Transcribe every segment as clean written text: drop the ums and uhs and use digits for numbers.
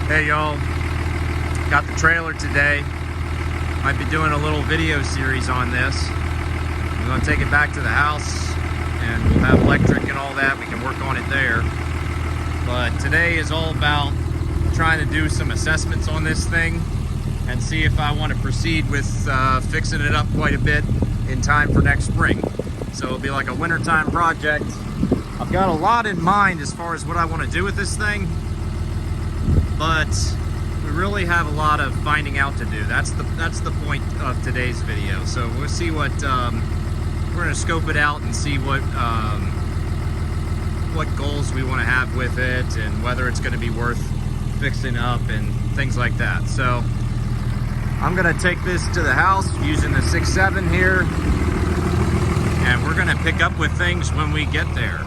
Hey y'all, got the trailer today. Might be doing a little video series on this. I'm gonna take it back to the house and we'll have electric and all that. We can work on it there. But today is all about trying to do some assessments on this thing and see if I want to proceed with fixing it up quite a bit in time for next spring. So it'll be like a wintertime project. I've got a lot in mind as far as what I want to do with this thing, but we really have a lot of finding out to do. That's the point of today's video. So we'll see what we're going to scope it out and see what goals we want to have with it and whether it's going to be worth fixing up and things like that. So I'm going to take this to the house using the 6.7 here, and we're going to pick up with things when we get there.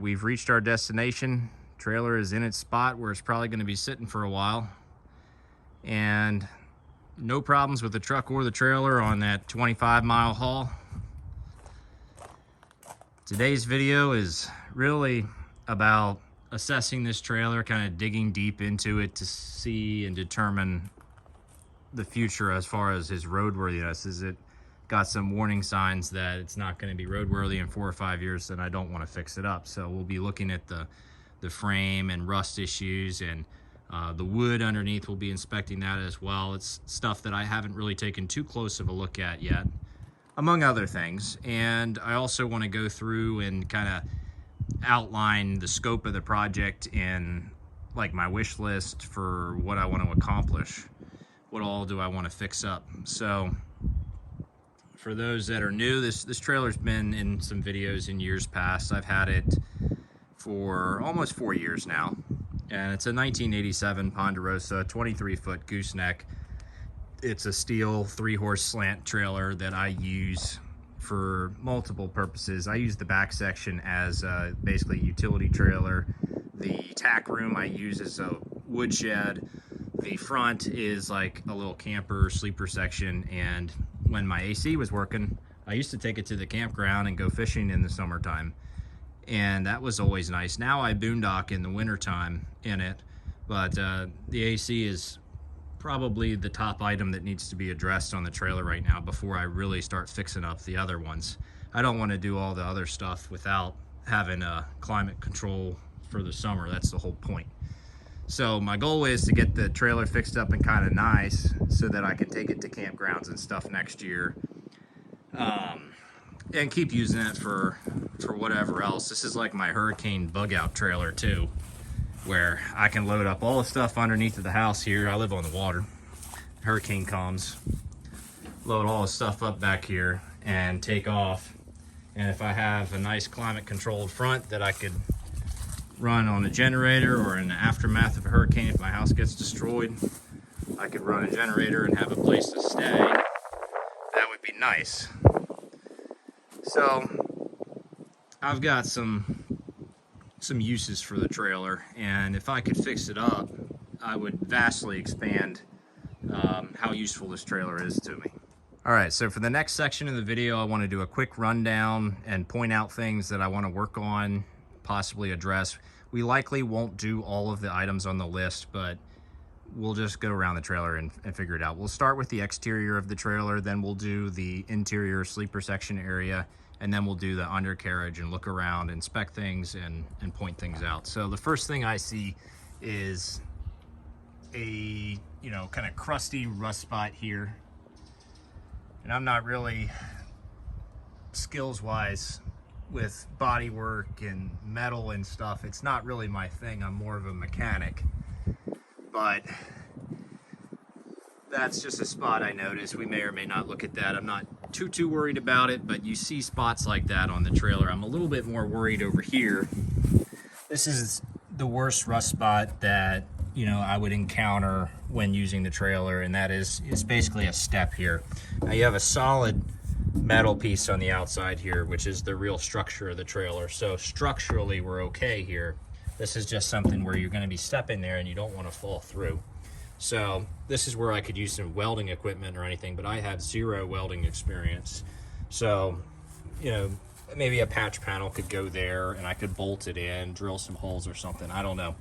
We've reached our destination. Trailer is in its spot where it's probably going to be sitting for a while, and no problems with the truck or the trailer on that 25-mile haul. Today's video is really about assessing this trailer, kind of digging deep into it to see and determine the future as far as his roadworthiness. Is it got some warning signs that it's not going to be roadworthy in 4 or 5 years, then I don't want to fix it up. So we'll be looking at the frame and rust issues, and the wood underneath. We'll be inspecting that as well. It's stuff that I haven't really taken too close of a look at yet, among other things. And I also want to go through and kind of outline the scope of the project in like my wish list for what I want to accomplish. What all do I want to fix up? So for those that are new, this trailer's been in some videos in years past. I've had it for almost 4 years now, and it's a 1987 Ponderosa 23-foot gooseneck. It's a steel 3-horse slant trailer that I use for multiple purposes. I use the back section as basically a utility trailer. The tack room I use as a woodshed. The front is like a little camper sleeper section, and when my AC was working, I used to take it to the campground and go fishing in the summertime, and that was always nice. Now I boondock in the wintertime in it, but the AC is probably the top item that needs to be addressed on the trailer right now before I really start fixing up the other ones. I don't want to do all the other stuff without having a climate control for the summer. That's the whole point. So my goal is to get the trailer fixed up and kind of nice so that I can take it to campgrounds and stuff next year, and keep using it for whatever else. This is like my hurricane bug out trailer too, where I can load up all the stuff underneath of the house here. I live on the water. Hurricane comes, load all the stuff up back here and take off. And if I have a nice climate controlled front that I could run on a generator, or in the aftermath of a hurricane, if my house gets destroyed, I could run a generator and have a place to stay. That would be nice. So I've got some uses for the trailer, and if I could fix it up, I would vastly expand how useful this trailer is to me. All right, so for the next section of the video, I want to do a quick rundown and point out things that I want to work on, possibly address. We likely won't do all of the items on the list, but we'll just go around the trailer and figure it out. We'll start with the exterior of the trailer, then we'll do the interior sleeper section area, and then we'll do the undercarriage and look around, inspect things, and point things out. So the first thing I see is a, you know, kind of crusty rust spot here. And I'm not really skills wise with body work and metal and stuff. It's not really my thing. I'm more of a mechanic. But that's just a spot I noticed. We may or may not look at that. I'm not too worried about it, but you see spots like that on the trailer. I'm a little bit more worried over here. This is the worst rust spot that, you know, I would encounter when using the trailer, and that is, it's basically a step here. Now you have a solid metal piece on the outside here, which is the real structure of the trailer. So structurally we're okay here. This is just something where you're going to be stepping there and you don't want to fall through. So this is where I could use some welding equipment or anything, but I have zero welding experience. So, you know, maybe a patch panel could go there and I could bolt it in, drill some holes or something. I don't know.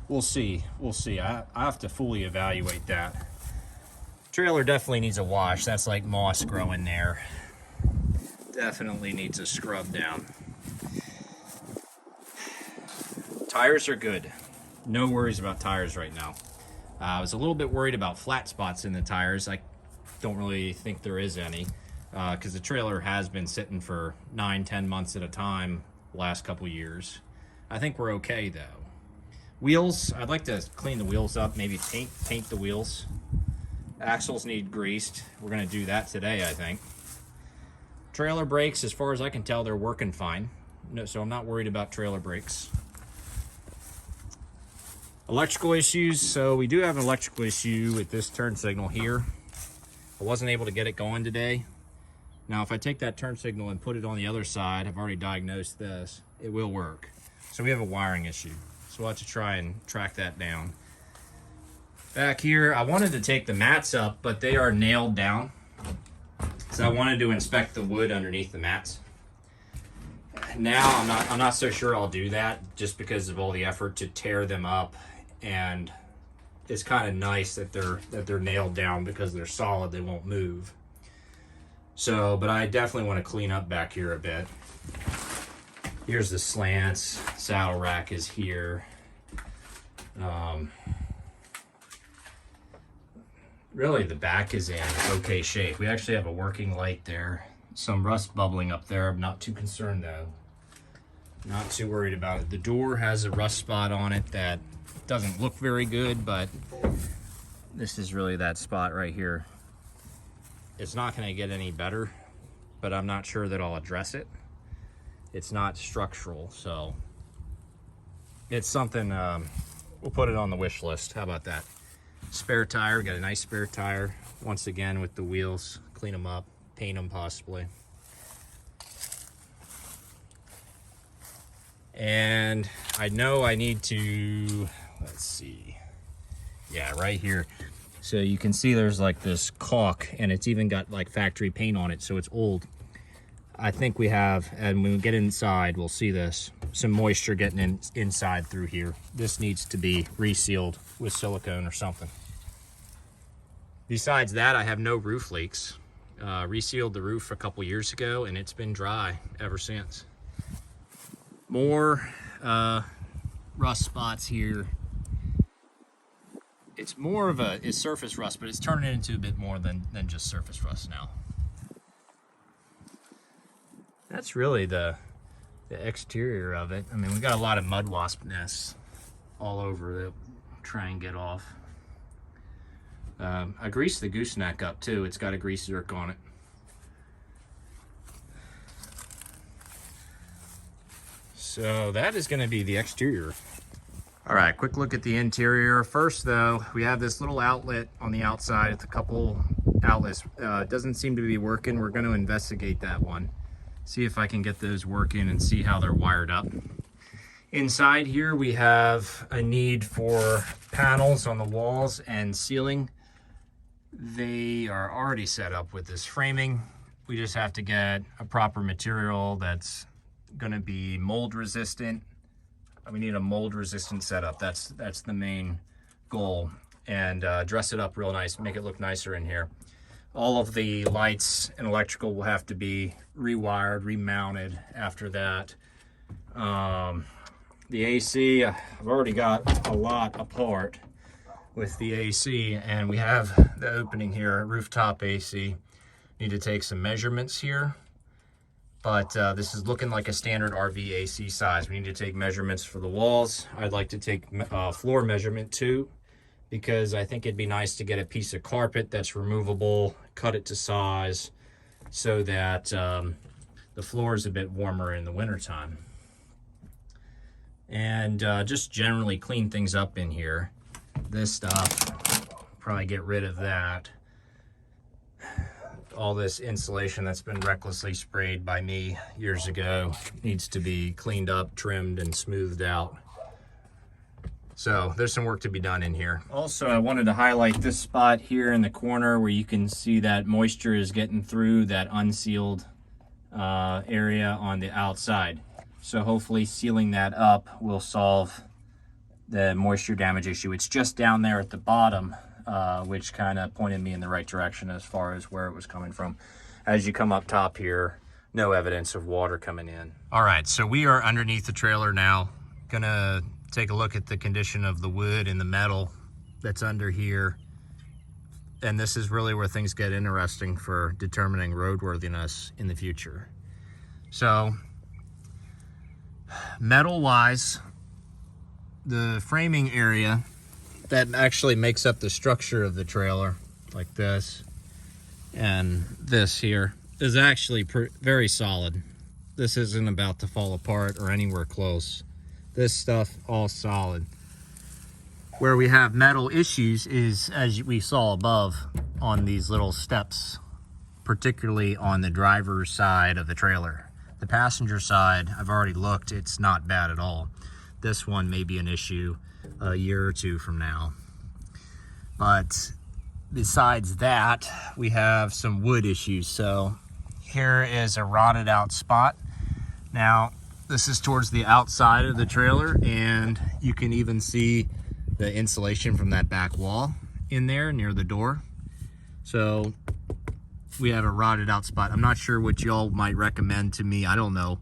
We'll see. We'll see. I have to fully evaluate that. Trailer definitely needs a wash. That's like moss growing there. Definitely needs a scrub down. Tires are good. No worries about tires right now. I was a little bit worried about flat spots in the tires. I don't really think there is any because the trailer has been sitting for 9-10 months at a time the last couple years. I think we're okay though. Wheels, I'd like to clean the wheels up, maybe paint the wheels. Axles need greased. We're gonna do that today, I think. Trailer brakes, as far as I can tell, they're working fine. No, so I'm not worried about trailer brakes. Electrical issues, so we do have an electrical issue with this turn signal here. I wasn't able to get it going today. Now if I take that turn signal and put it on the other side, I've already diagnosed this, it will work. So we have a wiring issue. So we'll have to try and track that down. Back here, I wanted to take the mats up, but they are nailed down. So I wanted to inspect the wood underneath the mats. Now I'm not so sure I'll do that just because of all the effort to tear them up, and it's kind of nice that they're nailed down because they're solid, they won't move. So, but I definitely want to clean up back here a bit. Here's the slants, saddle rack is here. Really the back is in okay shape. We actually have a working light there. Some rust bubbling up there. I'm not too concerned though. Not too worried about it. The door has a rust spot on it that doesn't look very good, but this is really that spot right here. It's not going to get any better, but I'm not sure that I'll address it. It's not structural, so it's something, we'll put it on the wish list. How about that? Spare tire, got a nice spare tire. Once again with the wheels, clean them up, paint them possibly. And I know I need to, let's see. Yeah, right here. So you can see there's like this caulk and it's even got like factory paint on it, so it's old. I think we have, and when we get inside, we'll see this, some moisture getting inside through here. This needs to be resealed with silicone or something. Besides that, I have no roof leaks. Resealed the roof a couple years ago and it's been dry ever since. More rust spots here. It's more of it's surface rust, but it's turning into a bit more than just surface rust now. That's really the exterior of it. I mean, we got a lot of mud wasp nests all over that we'll try and get off. I greased the gooseneck up too. It's got a grease zerk on it. So that is going to be the exterior. All right, quick look at the interior. First though, we have this little outlet on the outside. It's a couple outlets. It doesn't seem to be working. We're going to investigate that one. See if I can get those working and see how they're wired up. Inside here, we have a need for panels on the walls and ceiling. They are already set up with this framing. We just have to get a proper material that's going to be mold resistant. We need a mold resistant setup. That's the main goal. And dress it up real nice, make it look nicer in here. All of the lights and electrical will have to be rewired, remounted after that. The AC, I've already got a lot apart. with the AC, and we have the opening here, rooftop AC. Need to take some measurements here, but this is looking like a standard RV AC size. We need to take measurements for the walls. I'd like to take floor measurement too, because I think it'd be nice to get a piece of carpet that's removable, cut it to size, so that the floor is a bit warmer in the wintertime. And just generally clean things up in here. This stuff, probably get rid of that. All this insulation that's been recklessly sprayed by me years ago needs to be cleaned up, trimmed, and smoothed out. So there's some work to be done in here. Also, I wanted to highlight this spot here in the corner where you can see that moisture is getting through that unsealed area on the outside. So hopefully sealing that up will solve the moisture damage issue. It's just down there at the bottom, which kind of pointed me in the right direction as far as where it was coming from. As you come up top here, no evidence of water coming in. All right, so we are underneath the trailer now. Gonna take a look at the condition of the wood and the metal that's under here. And this is really where things get interesting for determining roadworthiness in the future. So, metal-wise, the framing area that actually makes up the structure of the trailer, like this and this here, is actually very solid. This isn't about to fall apart or anywhere close. This stuff all solid. Where we have metal issues is, as we saw above, on these little steps, particularly on the driver's side of the trailer. The passenger side, I've already looked, it's not bad at all. This one may be an issue a year or two from now. But besides that, we have some wood issues. So here is a rotted out spot. Now, this is towards the outside of the trailer, and you can even see the insulation from that back wall in there near the door. So we have a rotted out spot. I'm not sure what y'all might recommend to me. I don't know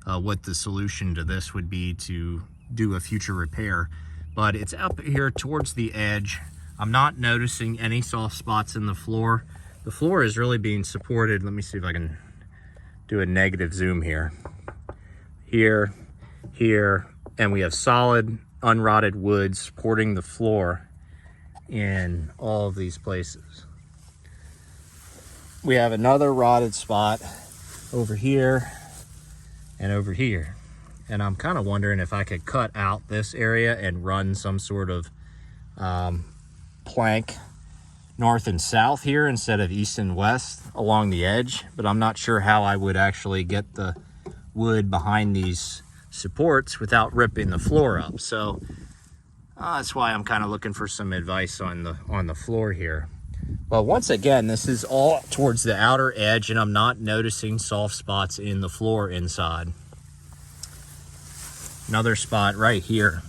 what the solution to this would be to do a future repair, but it's up here towards the edge. I'm not noticing any soft spots in the floor. The floor is really being supported. Let me see if I can do a negative zoom here. Here, here, and we have solid unrotted wood supporting the floor in all of these places. We have another rotted spot over here and over here. And I'm kind of wondering if I could cut out this area and run some sort of plank north and south here instead of east and west along the edge. But I'm not sure how I would actually get the wood behind these supports without ripping the floor up. So that's why I'm kind of looking for some advice on the floor here. But once again, this is all towards the outer edge, and I'm not noticing soft spots in the floor inside. Another spot right here,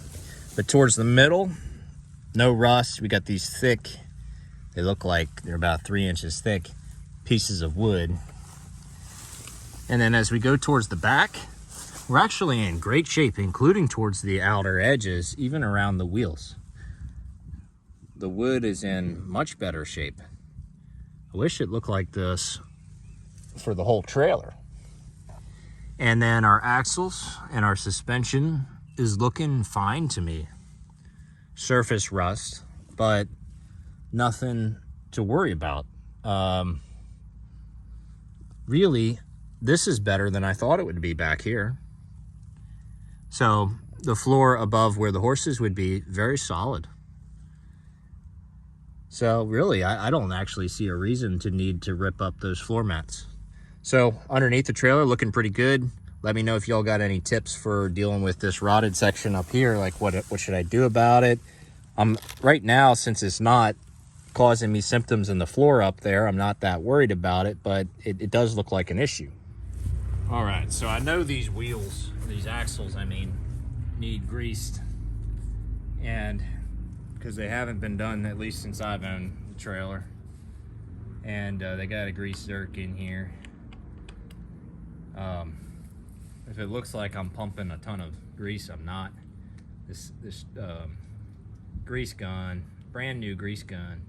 but towards the middle, no rust. We got these thick, they look like they're about 3 inches thick pieces of wood. And then as we go towards the back, we're actually in great shape, including towards the outer edges, even around the wheels. The wood is in much better shape. I wish it looked like this for the whole trailer. And then our axles and our suspension is looking fine to me. Surface rust, but nothing to worry about. Really, this is better than I thought it would be back here. So the floor above where the horses would be, very solid. So really, I don't actually see a reason to need to rip up those floor mats. So underneath the trailer, looking pretty good. Let me know if y'all got any tips for dealing with this rotted section up here. Like what should I do about it? Right now, since it's not causing me symptoms in the floor up there, I'm not that worried about it, but it does look like an issue. All right, so I know these wheels, these axles, I mean, need greased. And because they haven't been done, at least since I've owned the trailer. And they got a grease zerk in here. If it looks like I'm pumping a ton of grease, I'm not. This grease gun brand new grease gun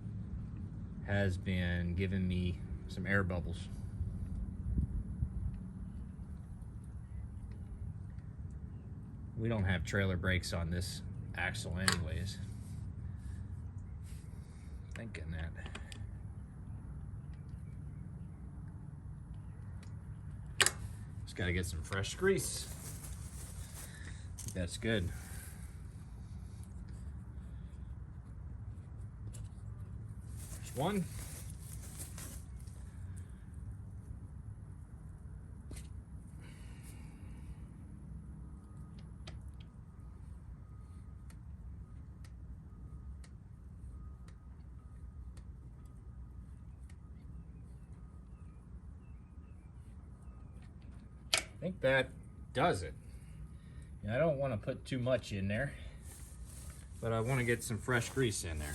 has been giving me some air bubbles. We don't have trailer brakes on this axle anyways. Thinking that. Just gotta get some fresh grease. That's good. There's one. I think that does it. I don't want to put too much in there, but I want to get some fresh grease in there.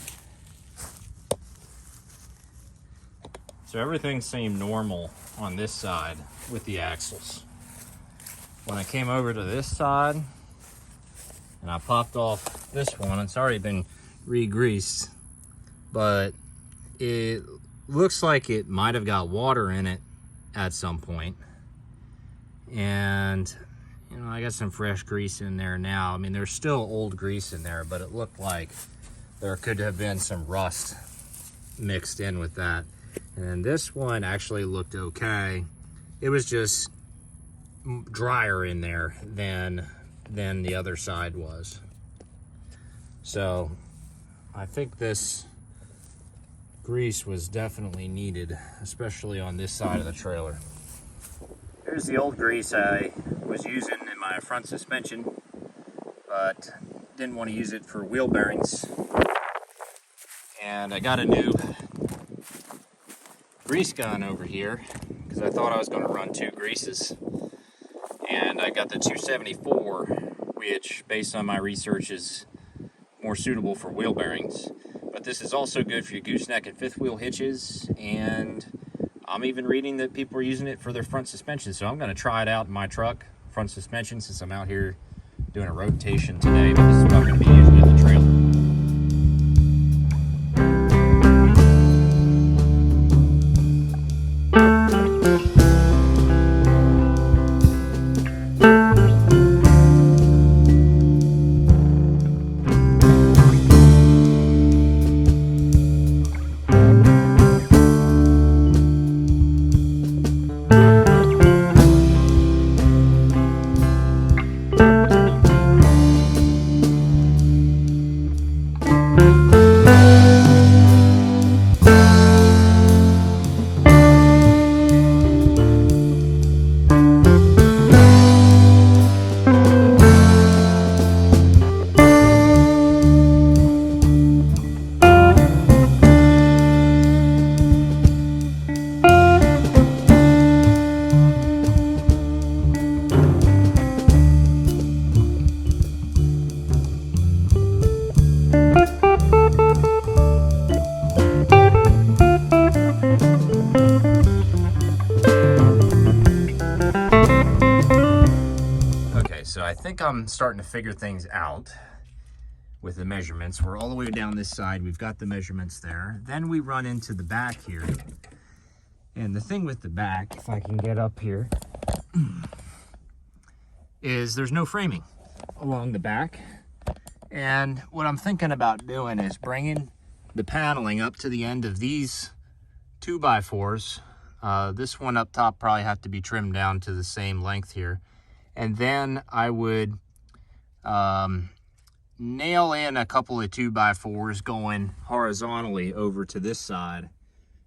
So everything seemed normal on this side with the axles. When I came over to this side and I popped off this one, it's already been re-greased, but it looks like it might have got water in it at some point. And you know, I got some fresh grease in there now. I mean, there's still old grease in there, but it looked like there could have been some rust mixed in with that. And this one actually looked okay. It was just drier in there than the other side was. So I think this grease was definitely needed, especially on this side of the trailer. Here's the old grease I was using in my front suspension, but didn't want to use it for wheel bearings. And I got a new grease gun over here because I thought I was going to run two greases. And I got the 274, which based on my research is more suitable for wheel bearings. But this is also good for your gooseneck and fifth wheel hitches, and I'm even reading that people are using it for their front suspension, so I'm going to try it out in my truck, front suspension, since I'm out here doing a rotation today, but this is what I'm going to be using in the trailer. So I think I'm starting to figure things out with the measurements. We're all the way down this side. We've got the measurements there. Then we run into the back here. And the thing with the back, if I can get up here, is there's no framing along the back. And what I'm thinking about doing is bringing the paneling up to the end of these 2x4s. This one up top probably have to be trimmed down to the same length here. And then I would nail in a couple of 2x4s going horizontally over to this side.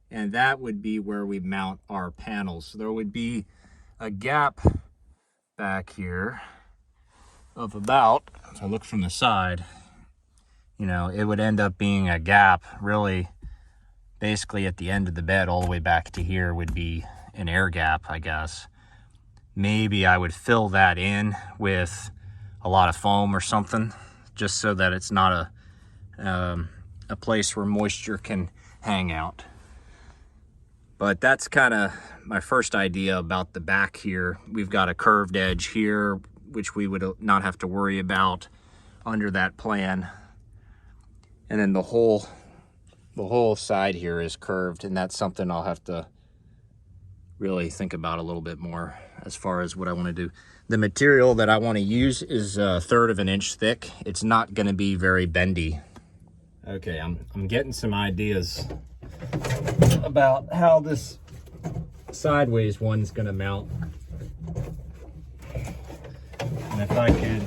And that would be where we mount our panels. So there would be a gap back here of about, if I look from the side, you know, it would end up being a gap really basically at the end of the bed all the way back to here would be an air gap, I guess. Maybe I would fill that in with a lot of foam or something, just so that it's not a place where moisture can hang out. But that's kind of my first idea about the back here. We've got a curved edge here, which we would not have to worry about under that plan. And then the whole side here is curved, and that's something I'll have to really think about a little bit more as far as what I want to do. The material that I want to use is 1/3 of an inch thick. It's not going to be very bendy. Okay, I'm getting some ideas about how this sideways one's going to mount. And if I could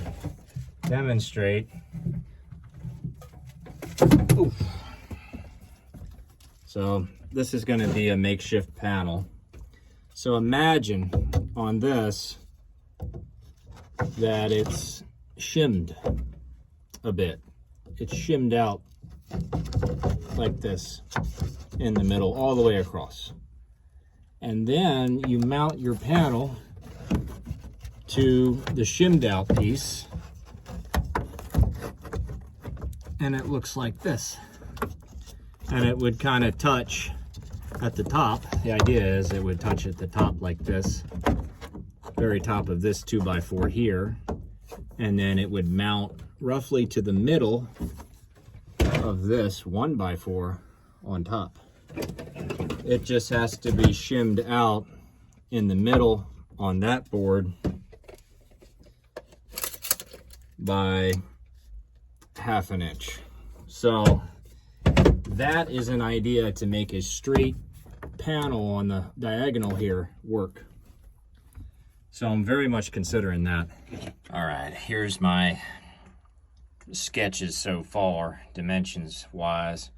demonstrate. Oof. So this is going to be a makeshift panel. So imagine on this that it's shimmed a bit. It's shimmed out like this in the middle all the way across. And then you mount your panel to the shimmed out piece and it looks like this. And it would kind of touch at the top. The idea is it would touch at the top like this, very top of this 2x4 here, and then it would mount roughly to the middle of this 1x4 on top. It just has to be shimmed out in the middle on that board by 1/2 inch. So that is an idea to make a straight panel on the diagonal here work. So I'm very much considering that. All right, here's my sketches so far, dimensions wise.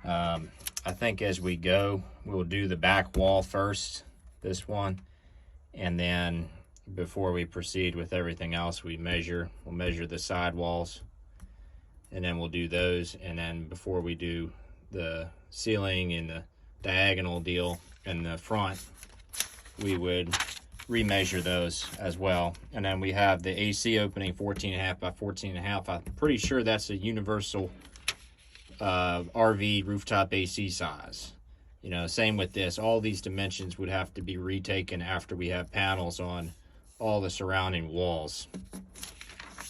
I think as we go, we'll do the back wall first, this one, and then before we proceed with everything else, we'll measure the side walls, and then we'll do those, and then before we do the ceiling and the diagonal deal in the front, we would remeasure those as well. And then we have the AC opening 14.5 by 14.5. I'm pretty sure that's a universal RV rooftop AC size. You know, same with this. All these dimensions would have to be retaken after we have panels on all the surrounding walls.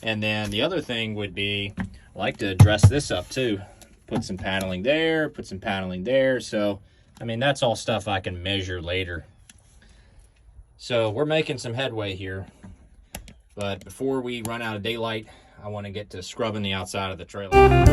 And then the other thing would be, I like to dress this up too. Put some paneling there, put some paneling there. So, I mean, that's all stuff I can measure later. So we're making some headway here. But before we run out of daylight, I want to get to scrubbing the outside of the trailer.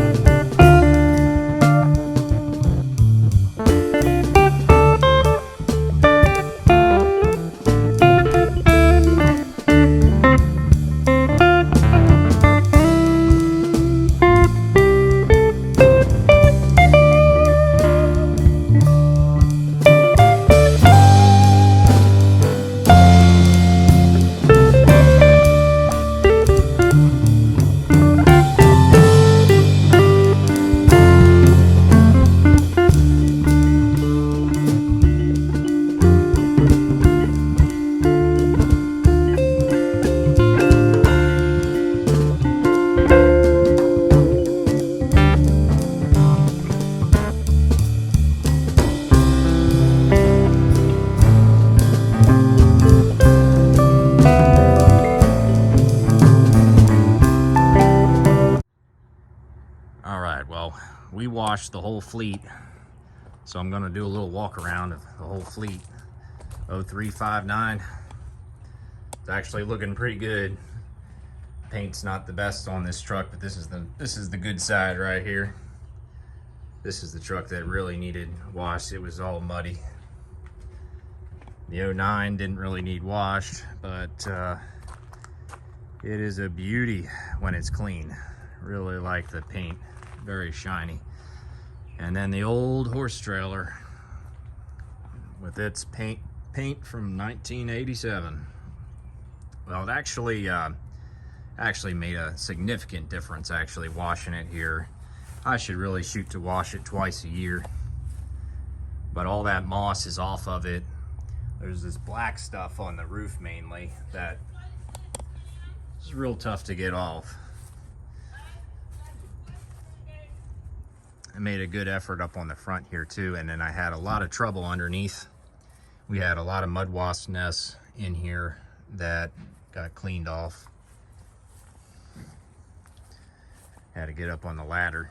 We washed the whole fleet, so I'm gonna do a little walk around of the whole fleet. 0359. It's actually looking pretty good. Paint's not the best on this truck, but this is the good side right here. This is the truck that really needed washed. It was all muddy. The 09 didn't really need washed, but it is a beauty when it's clean. Really like the paint, very shiny. And then the old horse trailer with its paint from 1987. Well, it actually made a significant difference actually washing it here. I should really shoot to wash it twice a year, but all that moss is off of it. There's this black stuff on the roof mainly that is real tough to get off. I made a good effort up on the front here too, and then I had a lot of trouble underneath. We had a lot of mud wasp nests in here that got cleaned off. Had to get up on the ladder.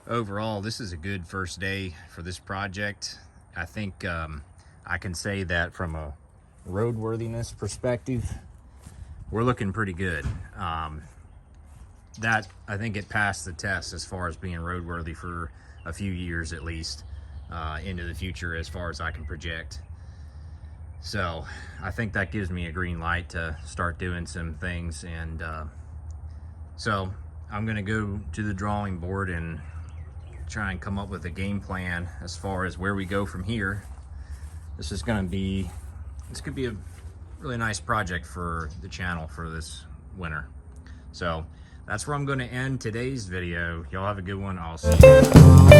overall, this is a good first day for this project. I think I can say that from a roadworthiness perspective, we're looking pretty good. That, I think it passed the test as far as being roadworthy for a few years at least, into the future as far as I can project. So I think that gives me a green light to start doing some things. And so I'm gonna go to the drawing board and try and come up with a game plan as far as where we go from here. This could be a really nice project for the channel for this winter. So that's where I'm going to end today's video. Y'all have a good one. I'll see you.